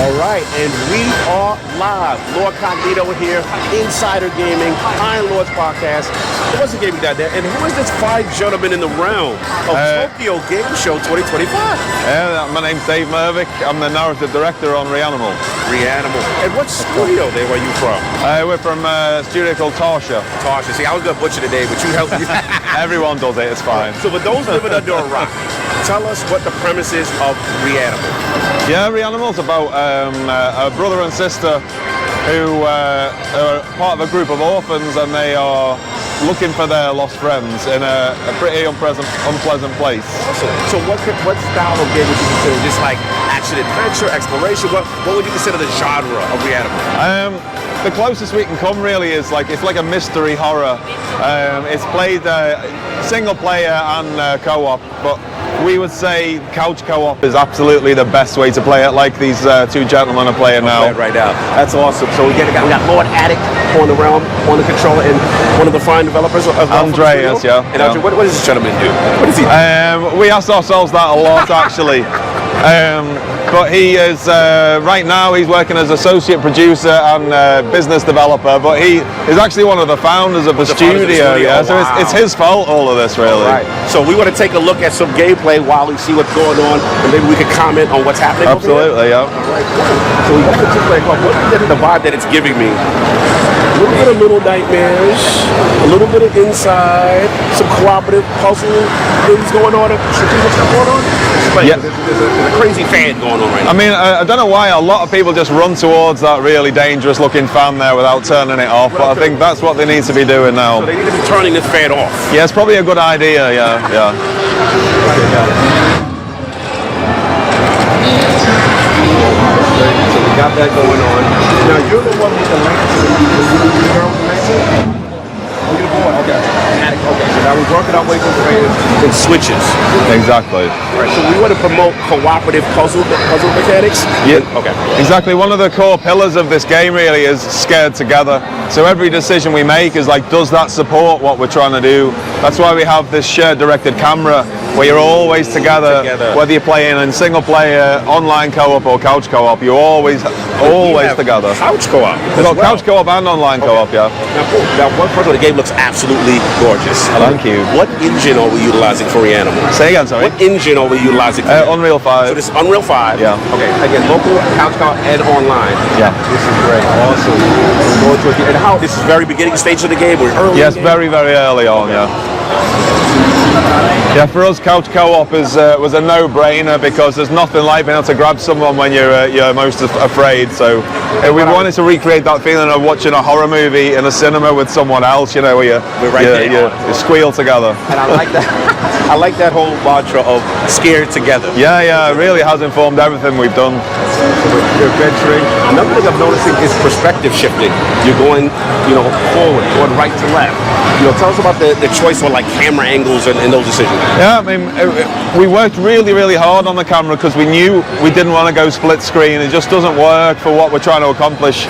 All right, and we are live. Lord Cognito here, Insider Gaming, Iron Lords Podcast. It wasn't gaming down there. And who is this fine gentleman in the realm of Tokyo Game Show 2025? My name's Dave Mervik. I'm the narrative director on Reanimal. Reanimal. And what studio there are you from? We're from a studio called Tarsha. Tarsha. See, I was going to butcher the name, but you helped me. Everyone does it, it's fine. So for those living under a rock, tell us what the premise is of Reanimal. Yeah, Reanimal's about a brother and sister who are part of a group of orphans, and they are looking for their lost friends in a pretty unpleasant place. Awesome. So what style of game would you consider? Just like action adventure, exploration? What would you consider the genre of Reanimal? The closest we can come really is it's like a mystery horror. It's played single player and co-op, but we would say couch co-op is absolutely the best way to play it, like these two gentlemen are playing now. Right now. That's awesome. So we got Lord Addict on the realm, on the controller, and one of the fine developers of Andreas, yeah. And Andrew, what does this gentleman do? What is he? We asked ourselves that a lot, actually. But he is, right now, he's working as associate producer and business developer, but he is actually one of the founders of the studio. Yeah, so it's his fault, all of this, really. All right. So we want to take a look at some gameplay while we see what's going on, and maybe we can comment on what's happening. Absolutely, yeah. All right, cool. So we got the vibe that it's giving me. A little bit of Little Nightmares, a little bit of Inside, some cooperative puzzle things going on, strategic stuff going on. Yeah. There's a crazy fan going on right now. I mean, I don't know why a lot of people just run towards that really dangerous looking fan there without turning it off, but I think that's what they need to be doing now. So they need to be turning this fan off. Yeah, it's probably a good idea, yeah. So we got that going on. Now you're the one with the lantern. Oh, you're the boy. Okay. Okay. So now we're working our way through the fans and switches. Exactly. All right. So we want to promote cooperative puzzle mechanics. Yeah. Okay. Exactly. One of the core pillars of this game really is scared together. So every decision we make is does that support what we're trying to do? That's why we have this shared directed camera where you're always together. Whether you're playing in single player, online co-op or couch co-op, you're always together. Couch co-op. Couch co-op and online co-op, yeah. Now, first of all, the game looks absolutely gorgeous. Thank you. What engine are we utilizing for Reanimal? Say again, sorry. What engine are we utilizing? Unreal 5. So this is Unreal 5. Yeah. Okay. Again, local, couch co-op, and online. Yeah. This is great. Awesome. And how? This is very beginning stage of the game. We're early. Yes, very, very early on. Yeah. Yeah, for us, couch co-op was a no-brainer because there's nothing like being able to grab someone when you're most afraid. So we wanted to recreate that feeling of watching a horror movie in a cinema with someone else. You know, where you squeal together. And I like that. I like that whole mantra of scared together. Yeah, it really has informed everything we've done. You're adventuring. Another thing I'm noticing is perspective shifting. You're going, forward, going right to left. Tell us about the choice on camera angles and those decisions. Yeah, I mean, we worked really, really hard on the camera because we knew we didn't want to go split screen. It just doesn't work for what we're trying to accomplish.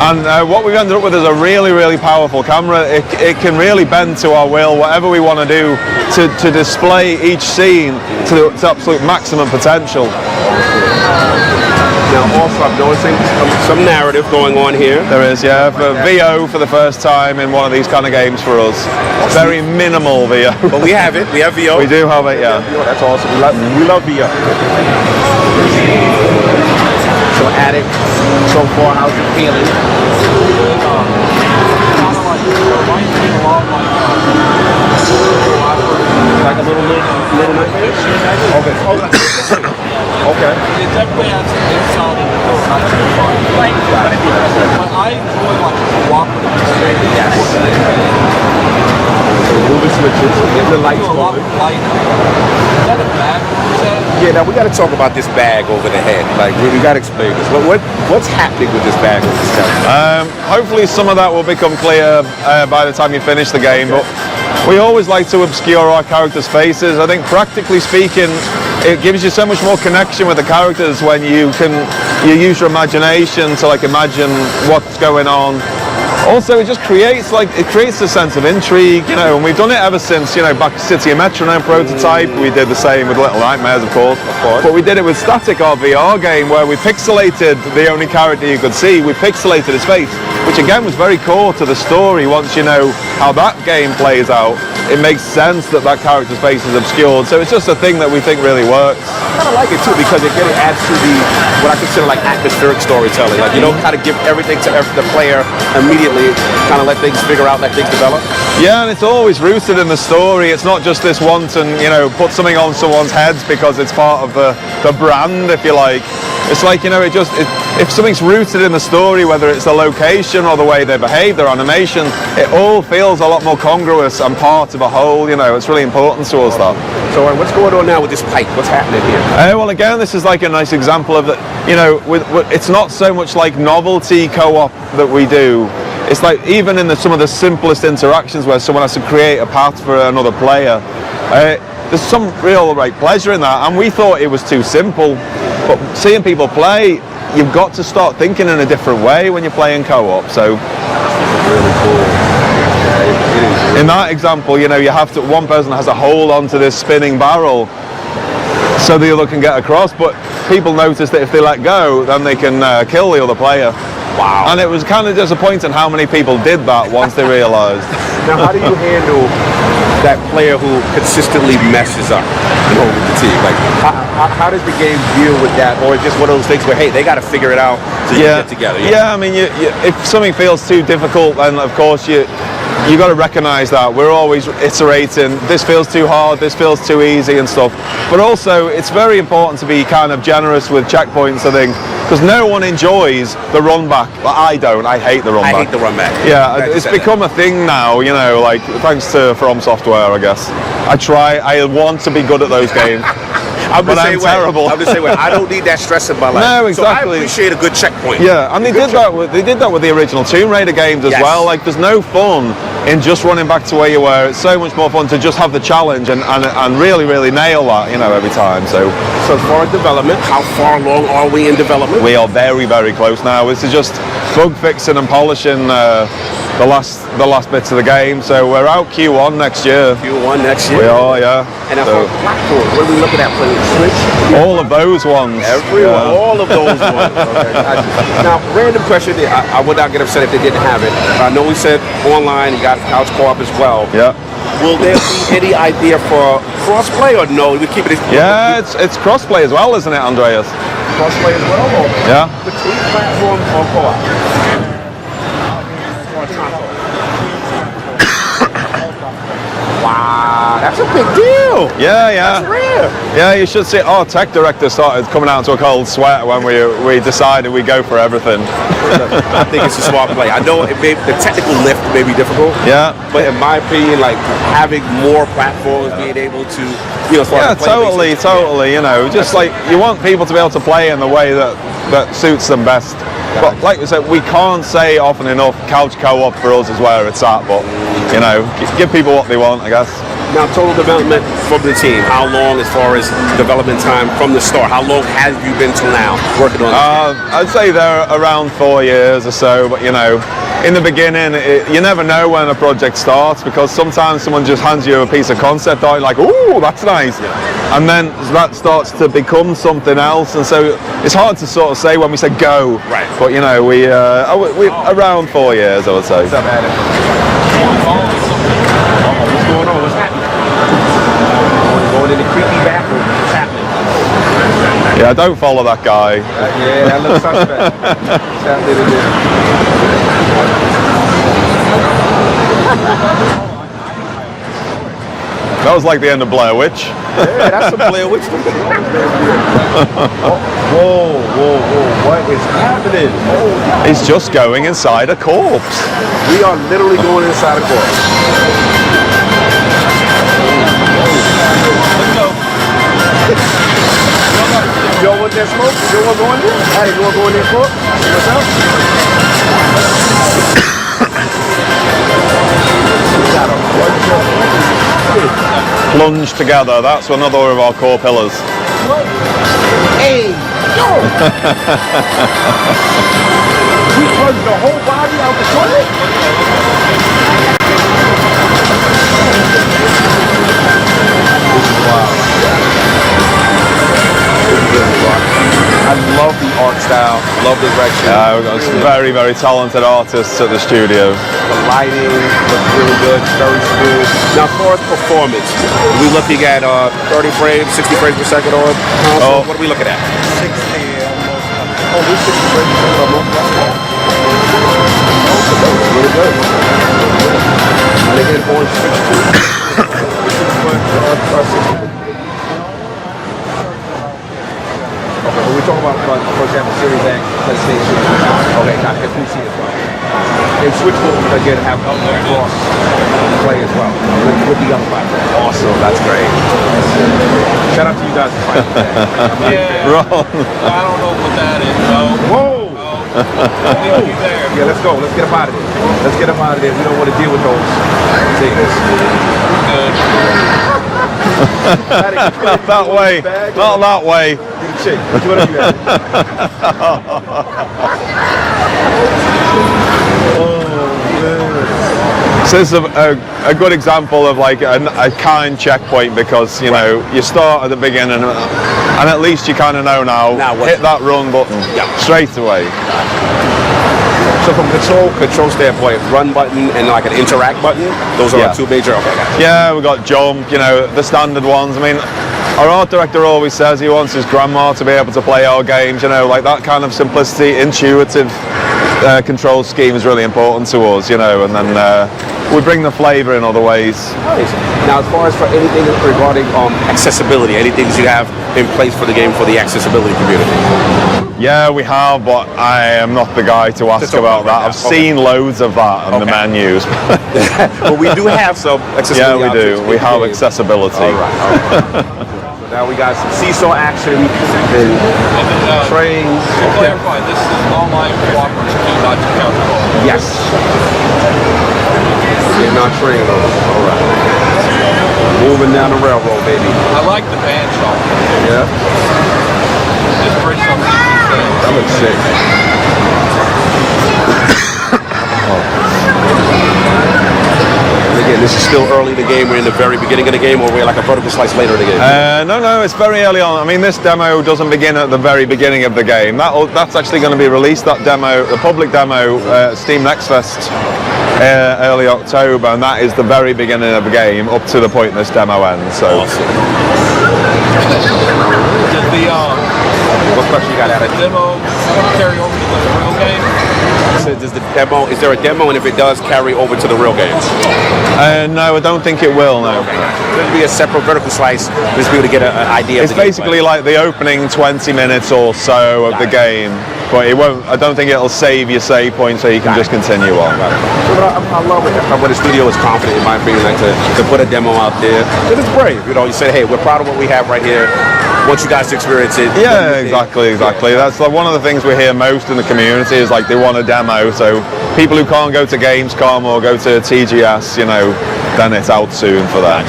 And what we've ended up with is a really, really powerful camera. It can really bend to our will, whatever we want to do, to display each scene to its absolute maximum potential. Now, also, I'm noticing some narrative going on here. There is, yeah. For VO for the first time in one of these kind of games for us. Very minimal VO. But we have it. We have VO. We do have it, yeah. That's awesome. We love VO. So, Addict, so far, how's it feeling? Like a little nightmare? Okay. Okay. It definitely has some inside and not too far. But I enjoy cooperative experience. Yes. So moving switches, getting the lights going. Is that a bag? Yeah, now we got to talk about this bag over the head. We got to explain this. What's happening with this bag over this head? Hopefully some of that will become clear by the time you finish the game. But we always like to obscure our characters' faces. I think practically speaking, it gives you so much more connection with the characters when you use your imagination to imagine what's going on. Also, it just creates a sense of intrigue, you know, and we've done it ever since, you know, back City of Metronome prototype. We did the same with Little Nightmares, of course. But we did it with Static, our VR game, where we pixelated the only character you could see. We pixelated his face, which again was very core to the story. Once you know how that game plays out, it makes sense that that character's face is obscured. So it's just a thing that we think really works. I kind of like it too, because it adds to what I consider like atmospheric storytelling. Like, you don't kind of give everything to the player immediately, kind of let things figure out, let things develop. Yeah, and it's always rooted in the story. It's not just this wanton, you know, put something on someone's heads because it's part of the brand, if you like. It's like, you know, if something's rooted in the story, whether it's the location or the way they behave, their animation, it all feels a lot more congruous and part of a whole, you know. It's really important to us, that. So what's going on now with this pipe? What's happening here? Well, again, this is like a nice example of that, you know, it's not so much like novelty co-op that we do. It's like even in some of the simplest interactions where someone has to create a path for another player, there's some real pleasure in that, and we thought it was too simple. But seeing people play, you've got to start thinking in a different way when you're playing co-op. So really cool. In that example, you know, one person has to hold onto this spinning barrel so the other can get across, but people notice that if they let go, then they can kill the other player. Wow. And it was kind of disappointing how many people did that once they realized. Now, how do you handle that player who consistently messes up with the team? Like, how does the game deal with that? Or just one of those things where, hey, they got to figure it out so you get together? Yeah, I mean, if something feels too difficult, then of course you got to recognize that. We're always iterating. This feels too hard, this feels too easy and stuff. But also, it's very important to be kind of generous with checkpoints, I think, because no one enjoys the run back. But I don't. I hate the run back. I hate the run back. Yeah, it's become a thing now, you know, like thanks to From Software, I guess. I want to be good at those games. I'm terrible. I'm the same way. I don't need that stress in my life. No, exactly. So I appreciate a good checkpoint. Yeah, and they did that with the original Tomb Raider games as well. Like, there's no fun in just running back to where you were. It's so much more fun to just have the challenge and really, really nail that, you know, every time. So as far as development, how far along are we in development? We are very, very close now. This is just bug fixing and polishing the last bits of the game. So we're out Q1 next year. Q1 next year? We are, yeah. And so, platforms, what are we looking at? Playing Switch? All of those ones. All of those ones. Okay. Now, random question. I would not get upset if they didn't have it. I know we said online, you got couch co-op as well. Yeah. Will there be any idea for cross-play or no? We keep it. Yeah, it's cross-play as well, isn't it, Andreas? Cross-play as well? Or yeah. Between platforms or co-op? Wow, that's a big deal. Yeah, yeah. That's rare. Yeah, you should see. Our tech director started coming out into a cold sweat when we decided we go for everything. I think it's a smart play. I know the technical lift may be difficult. Yeah. But in my opinion, like having more platforms, being able to, totally. You know, just like you want people to be able to play in the way that suits them best. But like we said, we can't say often enough, couch co-op for us is where it's at. But you know, give people what they want, I guess. Now, total development from the team. How long, as far as development time from the start? How long have you been till now working on it? I'd say they're around 4 years or so. But you know, in the beginning, you never know when a project starts, because sometimes someone just hands you a piece of concept art, like, ooh, that's nice. Yeah. And then that starts to become something else. And so it's hard to sort of say when we say go. Right. But you know, we around 4 years, I would say. What's up, Adam? What's going on? What's happening? Going in the creepy bathroom. What's happening? Yeah, don't follow that guy. Yeah, that looks suspect. What's happening in there? That was like the end of Blair Witch. Yeah, that's a Blair Witch. Whoa, what is happening? Oh. He's just going inside a corpse. We are literally going inside a corpse. You don't want that smoke? You don't want to go in there? Hey, you want to go in there and smoke? What's up? Plunge together, that's another of our core pillars. Hey, yo! He plugged the whole body out the toilet? This is wild. I love the art style, love the direction. Yeah, we've got some very, very talented artists at the studio. The lighting looks really good, very smooth. Now, as far as performance, we're looking at 30 frames, 60 frames per second on console. What are we looking at? 60 almost. Oh, this 60 frames per second on most platforms. That's really good. And they get on Switch too. Okay, when we talk about, for example, Series X, PlayStation. Okay, got it. PC as well. And Switch will again have cross play as well with the other platform. Awesome, that's great. Shout out to you guys for fighting today. Yeah. Ron. I don't know what that is, though. Whoa! We'll be there. Yeah, let's go. Let's get up out of there. Let's get up out of there. We don't want to deal with those things. Good. Not that way. Not that way. Shit, what you want to do? So this is a good example of like a kind checkpoint, because you know you start at the beginning and at least you kind of know now hit that run button straight away. So from control standpoint, run button and like an interact button, those are our two major. Okay, gotcha. Yeah, we got jump, you know, the standard ones. I mean, our art director always says he wants his grandma to be able to play our games, you know, like that kind of simplicity, intuitive control scheme is really important to us, you know, and then we bring the flavor in other ways. Nice. Now, as far as for anything regarding accessibility, anything you have in place for the game for the accessibility community? Yeah, we have, but I am not the guy to ask about that. I've seen loads of that on the menus. But we do have some accessibility. Yeah, we do. We have accessibility. All right. So now we got some seesaw action and trains. To clarify, this is online cooperative key, not to count. Yes. You're not training those. All right. Moving down the railroad, baby. I like the band shot. Yeah. Just bring some. That looks sick. Again, this is still early in the game. We're in the very beginning of the game, or we're like a vertical slice later in the game? No, it's very early on. I mean, this demo doesn't begin at the very beginning of the game. That's actually going to be released, that demo, the public demo, Steam Next Fest, early October, and that is the very beginning of the game up to the point this demo ends. So. Awesome. What question you got at it? Demo carry over to the real game? So is there a demo, and if it does, carry over to the real game? No, I don't think it will, no. Okay. There'll be a separate vertical slice just to be able to get an idea It's of the basically gameplay. like the opening 20 minutes or so of the game, but it won't. I don't think it'll save your save point, so you can just continue on. But I love it when the studio is confident, in my opinion, like to put a demo out there. Because it's brave, you know. You say, hey, we're proud of what we have right here. Want you guys to experience it. Yeah, exactly. That's like one of the things we hear most in the community is like they want a demo. So people who can't go to Gamescom or go to TGS, you know, then it's out soon for that.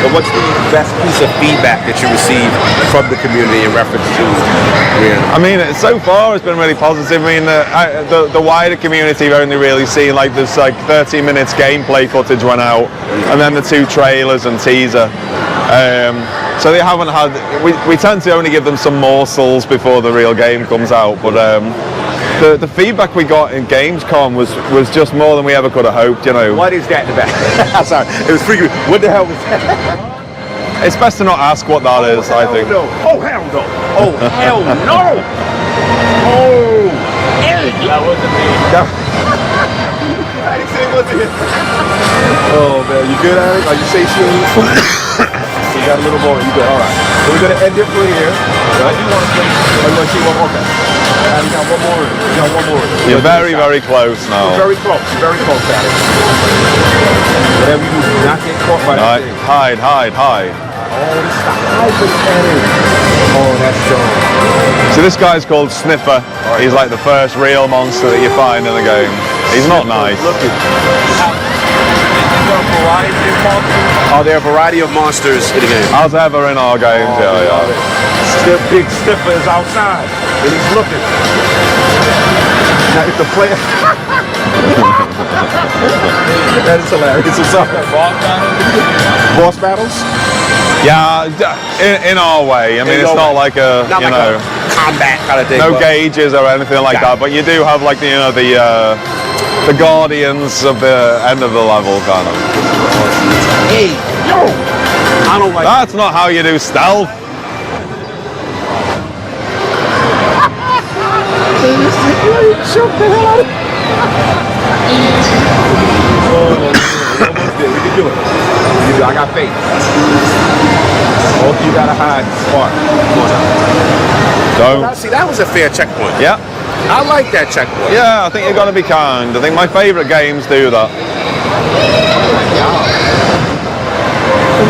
But what's the best piece of feedback that you receive from the community in reference to Reanimal? I mean, so far it's been really positive. I mean, the wider community have only really seen like this like 30 minutes gameplay footage went out, and then the 2 trailers and teaser. So they haven't had. We tend to only give them some morsels before the real game comes out, but the feedback we got in Gamescom was just more than we ever could have hoped. You know. What is that in the back? I'm sorry, it was freaking. What the hell was that? It's best to not ask what that is. I think. No. Oh hell no! Oh hell no! Oh, that wasn't me. I didn't say it wasn't him. Oh man, you good, Alex? Are you satiated? You got a little more. You good? All right. So we're gonna end it for here. I do want to play. I want to see one more. Okay. You got one more. You got one more. You're very, very close now. You're very close. You're very close, Alex. Whatever you do, do not get caught by that thing. Hide. Oh, this is the high thing. Oh, that's Shaun. So this guy's called Sniffer. He's like the first real monster that you find in the game. He's not nice. Look at Are there a variety Are there a variety of monsters? of monsters in the game? As ever in our games, Big Stiffer is outside, and he's looking. Now, The player. That is hilarious. It's boss battles? Yeah, in our way. I mean, it's not like a, not you like know, a combat kind of thing. no gauges or anything like that, but you do have like the, you know, the guardians of the end of the level kind of. Hey, yo! I don't like That's not how you do stealth. Shoot the hell out of we can do it. I got faith. All you gotta hide smart. Don't. See, that was a fair checkpoint. Yeah. I like that checkpoint. Yeah, I think you've got to be kind. I think my favourite games do that.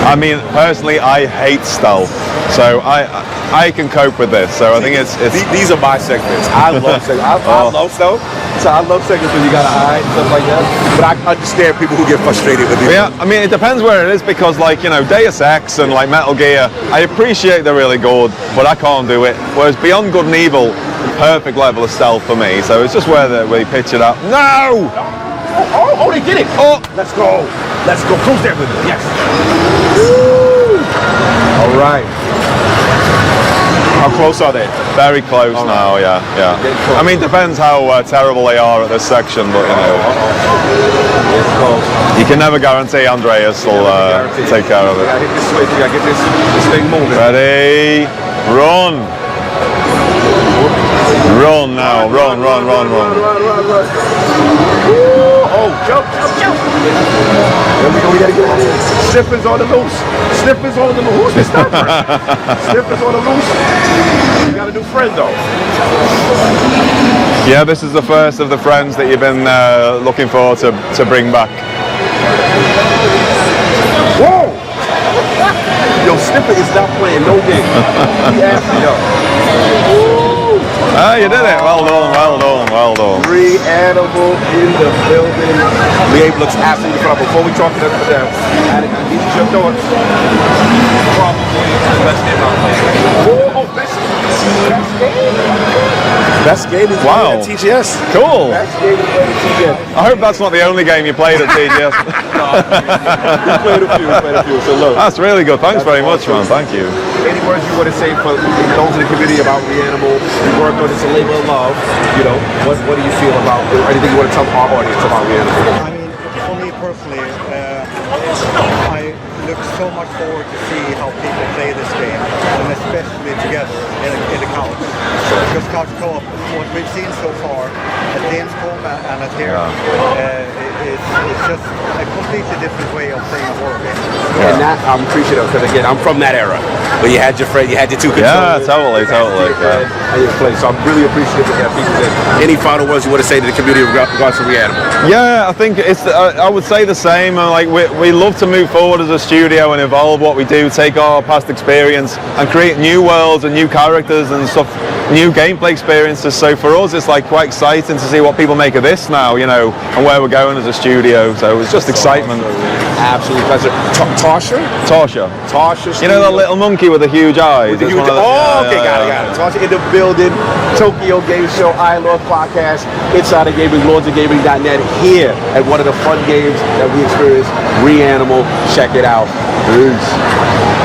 I mean, personally, I hate stealth, so I can cope with this. So I think it's These are my segments. I love segments. I love stealth. So I love segments when you gotta hide and stuff like that. But I understand people who get frustrated with these. Yeah, I mean, it depends where it is because, like, you know, Deus Ex and like Metal Gear, I appreciate they're really good, but I can't do it. Whereas Beyond Good and Evil, perfect level of stealth for me. So it's just where they pitch it up. No! Oh, they did it! Oh, let's go! Let's go! Close that window. Yes. Woo! All right. How close are they? very close now. Yeah, yeah. I mean, depends how terrible they are at this section, but you know, you can never guarantee Andreas will take care of it. I hit this switch. I get this thing moving. Ready? Run! Run now! Run! Run! Run! Run! Oh, jump! There we go, we gotta get on here. Sniffers on the loose. Sniffers on the loose. Who's this stopper? Sniffers on the loose. You got a new friend though. Yeah, this is the first of the friends that you've been looking for to bring back. Whoa! Yo, Sniffer is not playing no game. He asked me up. Ah, you did it. Well done, well done, well done. Reanimal in the building. Liam looks absolutely fun. Before we talk to them, I need to your thoughts. Probably the best game I've played. Oh, best game is wow. at TGS. Cool. Best game is played at TGS. I hope that's not the only game you played at TGS. We played a few. So look. That's really good. Thanks very much, man. Thank you. Any words you want to say for those in the community about Reanimal? We worked on this a labor of love. You know, what do you feel about it? Or anything you want to tell our audience about Reanimal? I mean, for me personally, I look so much forward to see how people play this game, and especially together in the couch. Because couch co-op, what we've seen so far at Gamescom and at here, it's just a completely different way of playing a horror game. And that I'm appreciative because again, I'm from that era. But you had your friend, you had your two controllers. Yeah, totally. And your play. So I'm really appreciative of that people. Any final words you want to say to the community with regards to Reanimal? Yeah, I think it's. I would say the same. Like we love to move forward as a studio and evolve what we do, take our past experience and create new worlds and new characters and stuff, new gameplay experiences. So for us, it's like quite exciting to see what people make of this now, you know, and where we're going as a studio. So it's just excitement. Absolute pleasure. Tasha. You know that little monkey with the huge eyes? Got it. Tasha in the building. Tokyo Game Show, ILP Podcast, Inside of Gaming, LordsofGaming.net, here at one of the fun games that we experienced, Reanimal. Check it out. Peace.